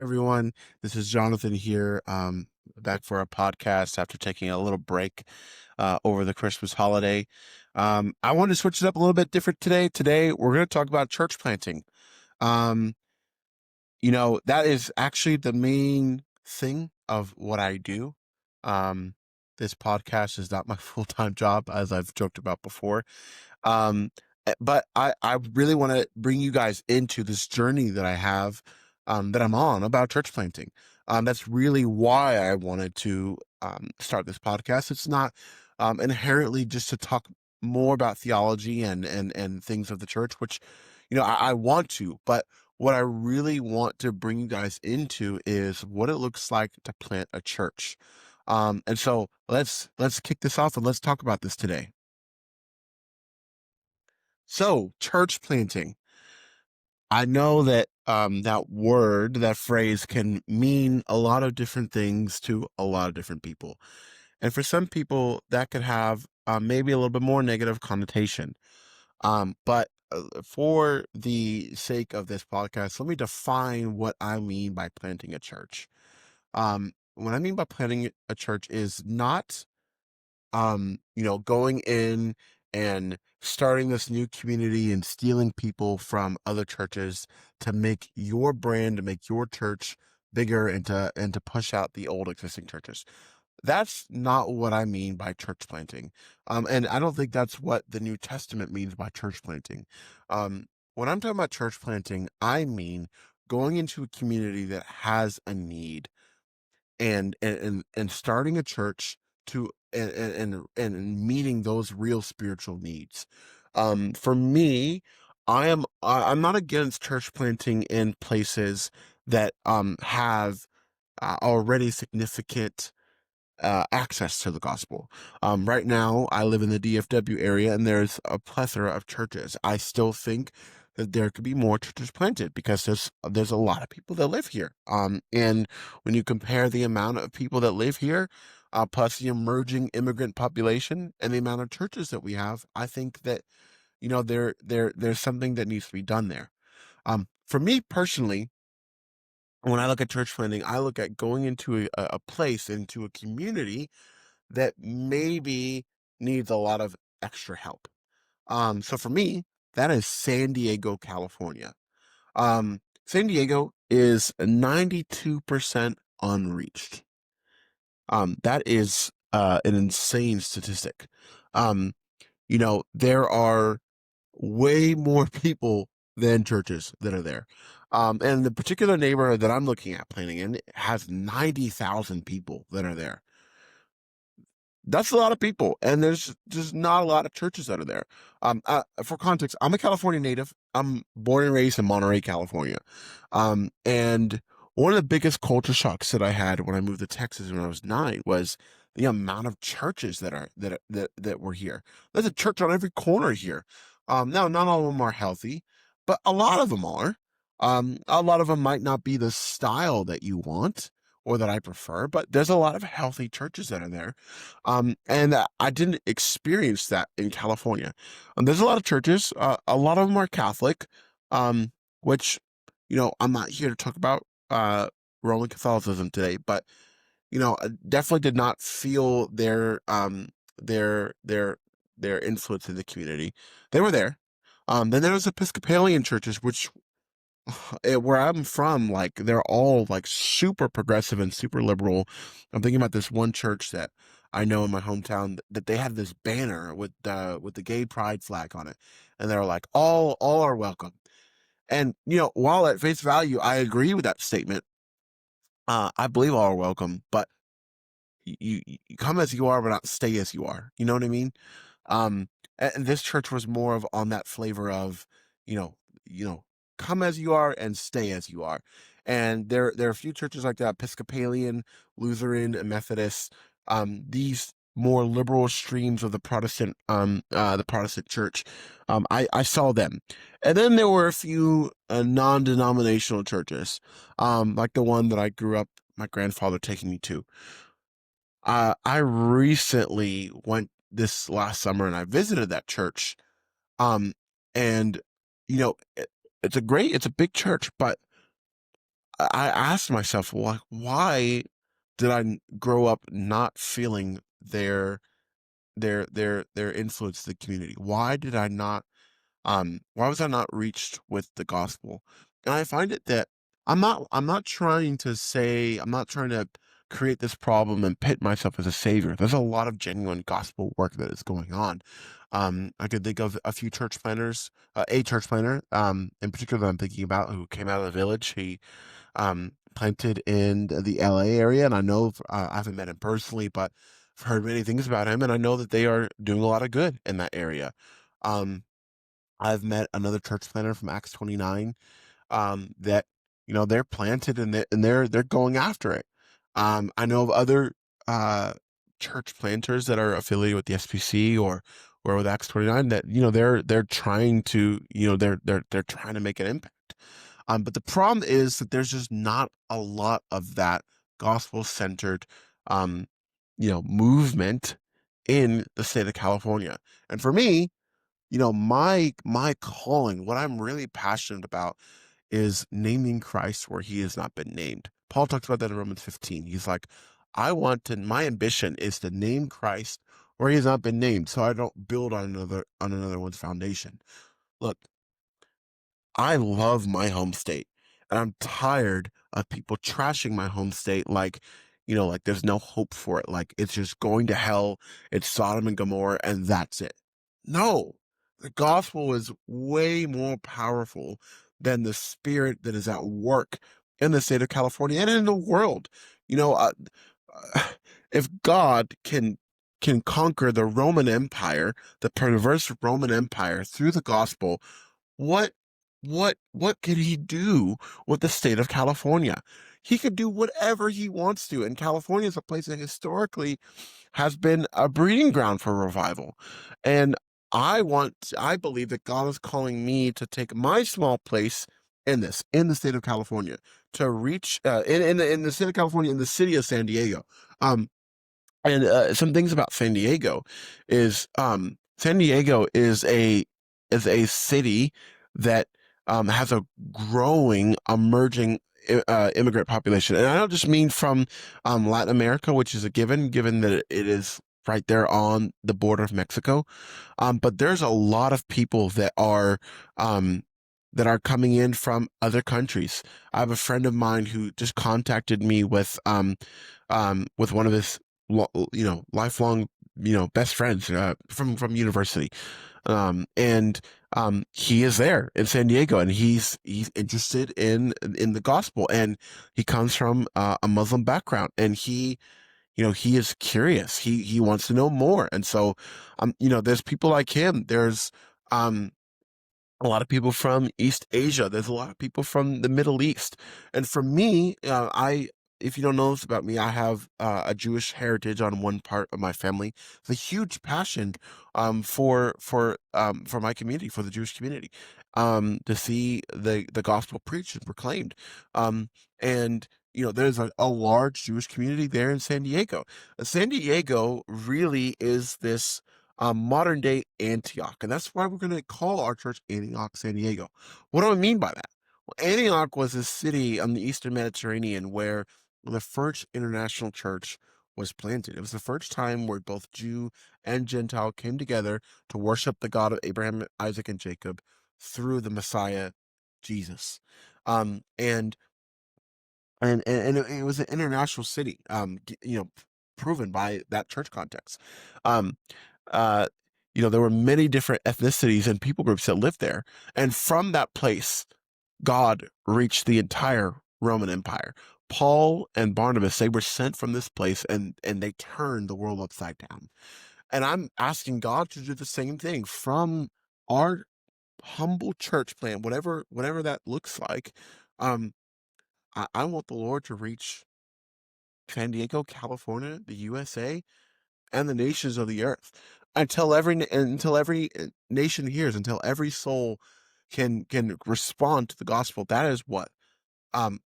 Everyone. This is Jonathan here, back for a podcast after taking a little break over the Christmas holiday. I wanted to switch it up a little bit different today. Today, we're going to talk about church planting. Um, that is actually the main thing of what I do. Um, this podcast is not my full-time job, as I've joked about before. Um, but I really want to bring you guys into this journey that I have, that I'm on about church planting. That's really why I wanted to start this podcast. It's not inherently just to talk more about theology and things of the church, which I want to, but what I really want to bring you guys into is what it looks like to plant a church. And so let's kick this off and let's talk about this today. So, church planting. I know that that word, that phrase can mean a lot of different things to a lot of different people. And for some people, that could have maybe a little bit more negative connotation. But for the sake of this podcast, let me define what I mean by planting a church. What I mean by planting a church is not going in and starting this new community and stealing people from other churches to make your brand, to make your church bigger and to push out the old existing churches. That's not what I mean by church planting. And I don't think that's what the New Testament means by church planting. When I'm talking about church planting, I mean going into a community that has a need and starting a church to and meeting those real spiritual needs. For me, I'm not against church planting in places that have already significant access to the gospel. Right now, I live in the DFW area, and there's a plethora of churches. I still think that there could be more churches planted because there's a lot of people that live here. And when you compare the amount of people that live here, plus the emerging immigrant population and the amount of churches that we have, I think that there's something that needs to be done there. For me personally, when I look at church planting, I look at going into a place, into a community that maybe needs a lot of extra help. So for me, that is San Diego, California. San Diego is 92% unreached. That is an insane statistic. Um, there are way more people than churches that are there. And the particular neighborhood that I'm looking at planning in has 90,000 people that are there. That's a lot of people, and there's just not a lot of churches that are there. For context, I'm a California native. I'm born and raised in Monterey, California. And one of the biggest culture shocks that I had when I moved to Texas when I was 9 was the amount of churches that were here. There's a church on every corner here. Now, not all of them are healthy, but a lot of them are. A lot of them might not be the style that you want or that I prefer, but there's a lot of healthy churches that are there. And I didn't experience that in California. There's a lot of churches. A lot of them are Catholic, which, I'm not here to talk about Roman Catholicism today, but I definitely did not feel their their their influence in the community. They were there. Then there was Episcopalian churches, which where I'm from, like they're all like super progressive and super liberal. I'm thinking about this one church that I know in my hometown that they had this banner with the gay pride flag on it, and they're like all are welcome. And while at face value I agree with that statement, I believe all are welcome, but you come as you are, but not stay as you are. You know what I mean? Um, and this church was more of on that flavor of, you know, you know, come as you are and stay as you are. And there are a few churches like that, Episcopalian, Lutheran, and Methodist. These more liberal streams of the Protestant church. I saw them, and then there were a few non-denominational churches, like the one that I grew up, my grandfather taking me to. I recently went this last summer and I visited that church. Um, and you know, it's a big church, but I asked myself, why did grow up not feeling their influence in the community? Why did I not why was I not reached with the gospel? And I find it that I'm not trying to say, I'm not trying to create this problem and pit myself as a savior. There's a lot of genuine gospel work that is going on. I could think of a few church planners, a church planner, in particular that I'm thinking about, who came out of the village. He planted in the LA area, and I know I haven't met him personally, but I've heard many things about him, and I know that they are doing a lot of good in that area. Um, I've met another church planter from Acts 29, that, they're planted, and they're going after it. I know of other church planters that are affiliated with the SPC or with Acts 29, that, they're trying to, they're trying to make an impact. But the problem is that there's just not a lot of that gospel centered, um, movement in the state of California. And for me, my calling, what I'm really passionate about, is naming Christ where he has not been named. Paul talks about that in Romans 15. He's like, my ambition is to name Christ where he has not been named, so I don't build on another one's foundation. Look, I love my home state, and I'm tired of people trashing my home state like, like there's no hope for it. Like it's just going to hell. It's Sodom and Gomorrah, and that's it. No, the gospel is way more powerful than the spirit that is at work in the state of California and in the world. You know, uh, if God can conquer the Roman Empire, the perverse Roman Empire through the gospel, what what could he do with the state of California? He could do whatever he wants to, and California is a place that historically has been a breeding ground for revival. And I believe that God is calling me to take my small place in the state of California, to reach in the state of California, in the city of San Diego. Um, and some things about San Diego is, San Diego is a city that has a growing, emerging immigrant population, and I don't just mean from Latin America, which is a given that it is right there on the border of Mexico, but there's a lot of people um, that are coming in from other countries. I have a friend of mine who just contacted me with one of his lifelong, best friends from university. And he is there in San Diego, and he's interested in the gospel, and he comes from a Muslim background, and he is curious. He wants to know more. And so there's people like him. There's um a lot of people from East Asia. There's a lot of people from the Middle East. And for me, if you don't know this about me, I have a Jewish heritage on one part of my family. It's a huge passion for my community, for the Jewish community, to see the gospel preached and proclaimed. And there's a large Jewish community there in San Diego. San Diego really is this modern day Antioch. And that's why we're going to call our church Antioch San Diego. What do I mean by that? Well, Antioch was a city on the Eastern Mediterranean where the first international church was planted. It was the first time where both Jew and Gentile came together to worship the God of Abraham, Isaac, and Jacob through the Messiah, Jesus. And it was an international city, proven by that church context. Um, uh, there were many different ethnicities and people groups that lived there. And from that place, God reached the entire Roman Empire. Paul and Barnabas, they were sent from this place, and they turned the world upside down. And I'm asking God to do the same thing from our humble church plan, whatever that looks like. Um, I want the Lord to reach San Diego, California, the USA, and the nations of the earth, until every nation hears, until every soul can respond to the gospel.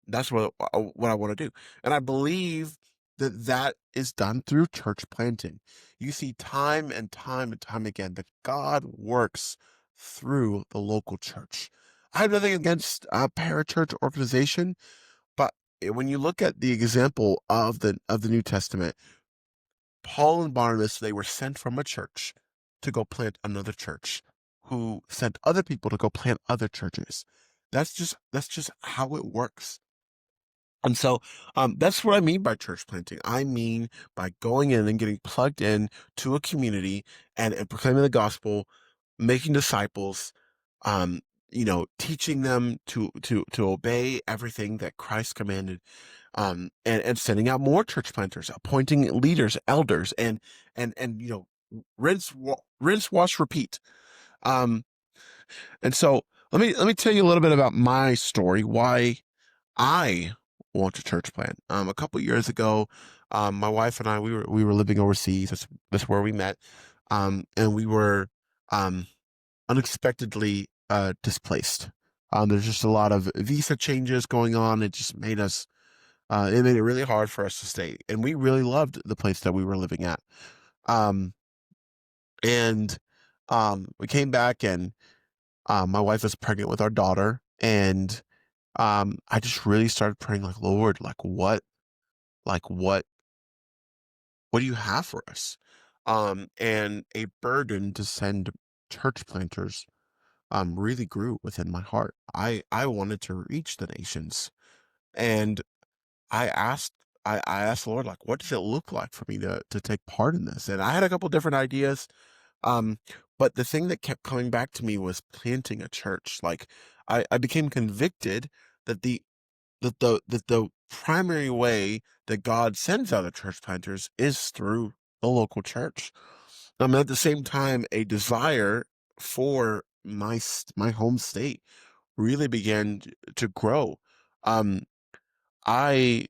That's what I want to do, and I believe that is done through church planting. You see time and time and time again that God works through the local church. I have nothing against parachurch organization, but when you look at the example of the New Testament, Paul and Barnabas, they were sent from a church to go plant another church, who sent other people to go plant other churches. That's just how it works. And so that's what I mean by church planting. I mean by going in and getting plugged in to a community and proclaiming the gospel, making disciples, um, teaching them to obey everything that Christ commanded, and sending out more church planters, appointing leaders, elders, and rinse, wash, repeat. Um, and so let me tell you a little bit about my story, why I want to church plant. A couple years ago, my wife and I, we were living overseas. That's where we met. And we were um unexpectedly displaced. There's just a lot of visa changes going on. It made it really hard for us to stay. And we really loved the place that we were living at. Um, and we came back, and my wife was pregnant with our daughter, and I just really started praying, like, Lord, like what do you have for us? And a burden to send church planters really grew within my heart. I wanted to reach the nations, and I asked I asked the Lord, like, what does it look like for me to take part in this? And I had a couple different ideas. Um, but the thing that kept coming back to me was planting a church. Like, I became convicted that the primary way that God sends out the church planters is through the local church. At the same time, a desire for my home state really began to grow. Um, I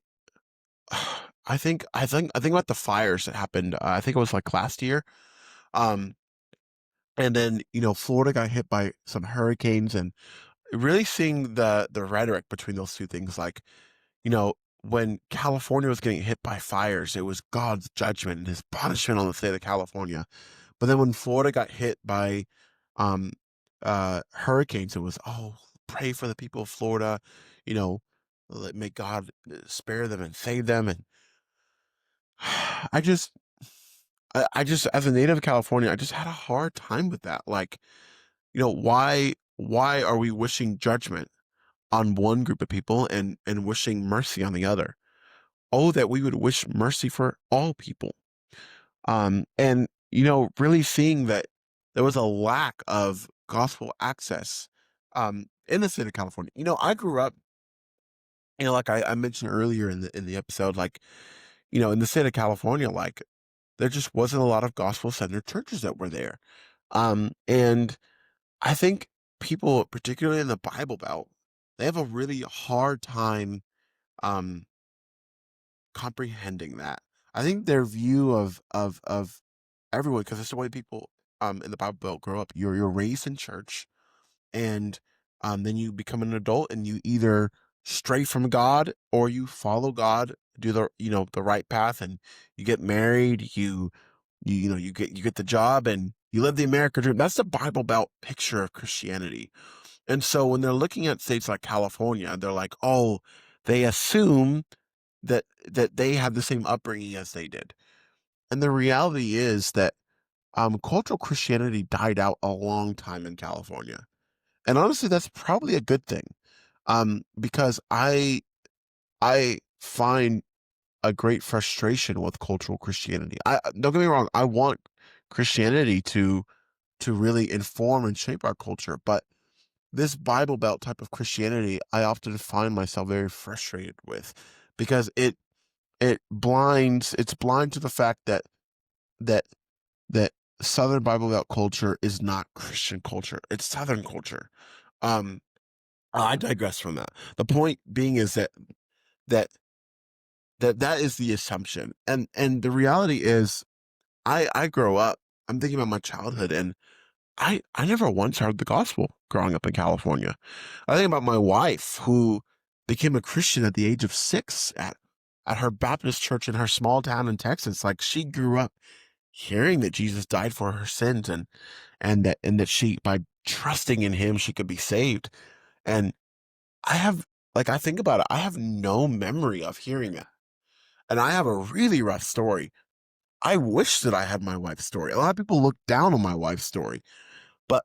I think about the fires that happened. I think it was like last year. Um, and then Florida got hit by some hurricanes, and really seeing the rhetoric between those two things. Like, you know, when California was getting hit by fires, it was God's judgment and his punishment on the state of California. But then when Florida got hit by um hurricanes, it was, oh, pray for the people of Florida, you know, may God spare them and save them. And I just I just, as a native of California, I just had a hard time with that. Like, why are we wishing judgment on one group of people and wishing mercy on the other? Oh, that we would wish mercy for all people. And really seeing that there was a lack of gospel access in the state of California. I grew up, like I mentioned earlier in the episode, like, in the state of California, like, there just wasn't a lot of gospel centered churches that were there. And I think people, particularly in the Bible Belt, they have a really hard time um comprehending that. I think their view of everyone, because it's the way people in the Bible Belt grow up. You're raised in church, and then you become an adult, and you either stray from God or you follow God, do the right path, and you get married, you get the job, and you live the American dream. That's the Bible Belt picture of Christianity. And so when they're looking at states like California, they're like, oh, they assume that they have the same upbringing as they did. And the reality is that cultural Christianity died out a long time in California. And honestly, that's probably a good thing. Because I find a great frustration with cultural Christianity. I Don't get me wrong, I want Christianity to really inform and shape our culture, but this Bible Belt type of Christianity, I often find myself very frustrated with, because it's blind to the fact that that Southern Bible Belt culture is not Christian culture. It's Southern culture. Um, I digress from that. The point being is that that is the assumption, and the reality is, I grow up. I'm thinking about my childhood, and I never once heard the gospel growing up in California. I think about my wife, who became a Christian at the age of 6 at her Baptist church in her small town in Texas. Like, she grew up hearing that Jesus died for her sins, and that she, by trusting in him, she could be saved. And I have Like, I think about it, I have no memory of hearing that. And I have a really rough story. I wish that I had my wife's story. A lot of people look down on my wife's story, but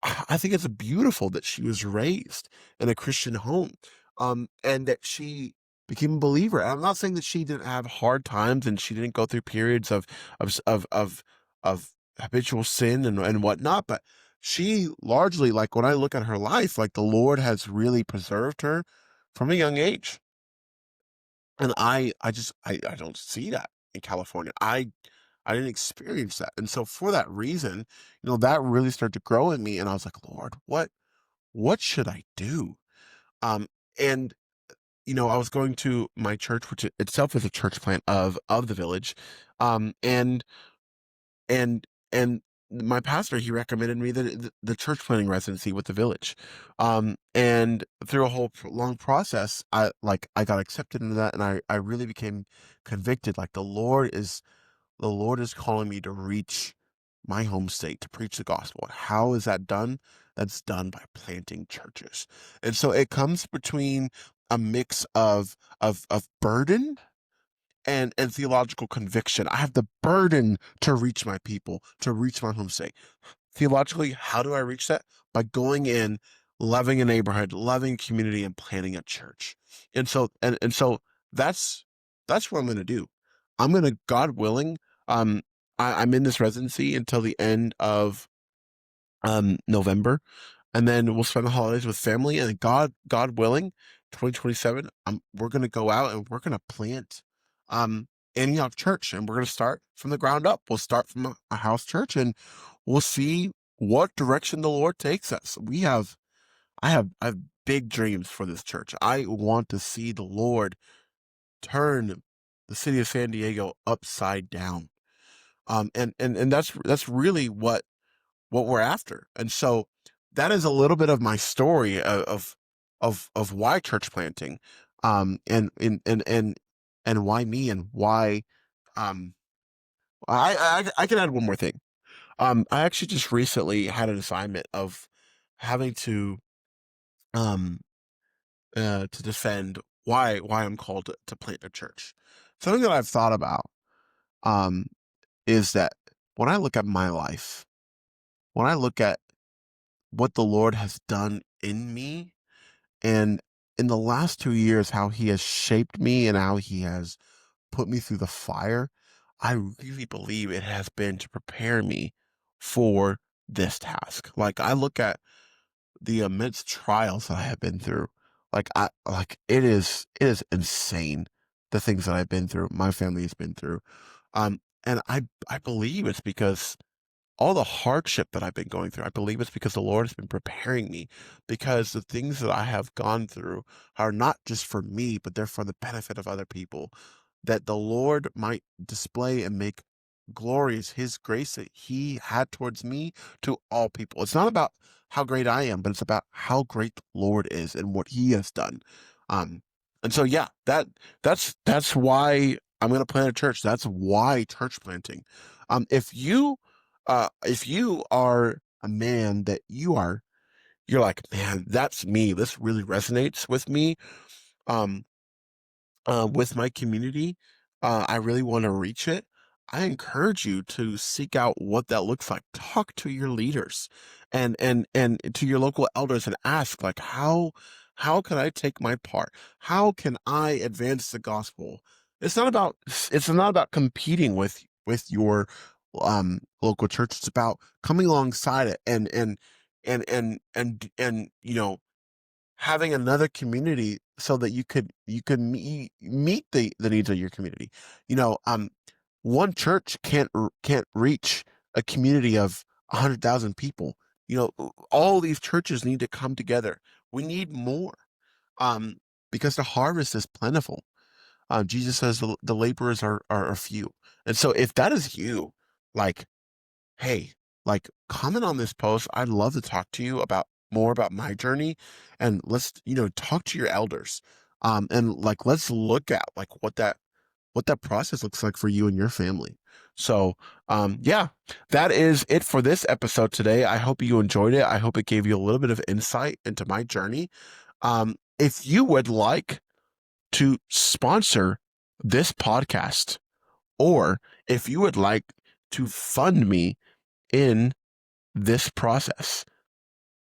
I think it's beautiful that she was raised in a Christian home, and that she became a believer. And I'm not saying that she didn't have hard times and she didn't go through periods of habitual sin and whatnot, but she largely, like when I look at her life, like the Lord has really preserved her from a young age. And I don't see that in California. I didn't experience that. And so for that reason, that really started to grow in me. And I was like, Lord, what should I do? Um, and I was going to my church, which itself is a church plant of the village. And and and my pastor, he recommended me the church planting residency with the village. And through a whole long process, I got accepted into that, and I really became convicted. Like the Lord is calling me to reach my home state, to preach the gospel. How is that done? That's done by planting churches. And so it comes between a mix of burden and theological conviction. I have the burden to reach my people, to reach my home state. Theologically, how do I reach that? By going in, loving a neighborhood, loving a community, and planting a church. And so that's what I'm gonna do. I'm gonna, God willing, I'm in this residency until the end of November, and then we'll spend the holidays with family. And God willing, 2027, we're gonna go out and we're gonna plant um Antioch Church, and we're gonna start from the ground up. We'll start from a house church, and we'll see what direction the Lord takes us. I have big dreams for this church. I want to see the Lord turn the city of San Diego upside down. And that's really what we're after. And so that is a little bit of my story of why church planting, and why me, and why um I can add one more thing. I actually just recently had an assignment of having um to defend why I'm called to plant a church. Something that I've thought about um is that when I look at my life, when I look at what the Lord has done in me, and in the last 2 years, how he has shaped me and how he has put me through the fire, I really believe it has been to prepare me for this task. Like, I look at the immense trials that I have been through. It is insane, the things that I've been through, my family has been through. And I believe it's because all the hardship that I've been going through, I believe it's because the Lord has been preparing me, because the things that I have gone through are not just for me, but they're for the benefit of other people, that the Lord might display and make glorious his grace that he had towards me to all people. It's not about how great I am, but it's about how great the Lord is and what he has done. Um, and so yeah, that's why I'm gonna plant a church. That's why church planting. If you are a man that you're like, man, that's me. This really resonates with me. Um, with my community, I really want to reach it. I encourage you to seek out what that looks like. Talk to your leaders and to your local elders and ask, like, how can I take my part? How can I advance the gospel? It's not about competing with your local church. It's about coming alongside it and having another community so that you could meet the needs of your community. One church can't reach a community of 100,000 people. All these churches need to come together. We need more, um, because the harvest is plentiful. Jesus says the laborers are few, and so if that is you, like, hey, like, comment on this post. I'd love to talk to you about more about my journey, and let's, talk to your elders. And like, let's look at like what that process looks like for you and your family. So, yeah, that is it for this episode today. I hope you enjoyed it. I hope it gave you a little bit of insight into my journey. if you would like to sponsor this podcast, or if you would like to fund me in this process,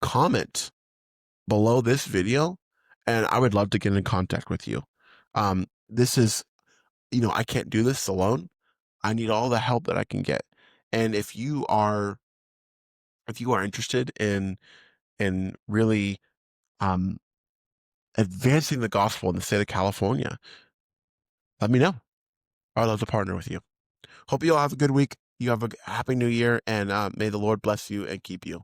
comment below this video and I would love to get in contact with you. This is, I can't do this alone. I need all the help that I can get. And if you are interested in really um, advancing the gospel in the state of California, let me know. I'd love to partner with you. Hope you all have a good week. You have a happy new year, and may the Lord bless you and keep you.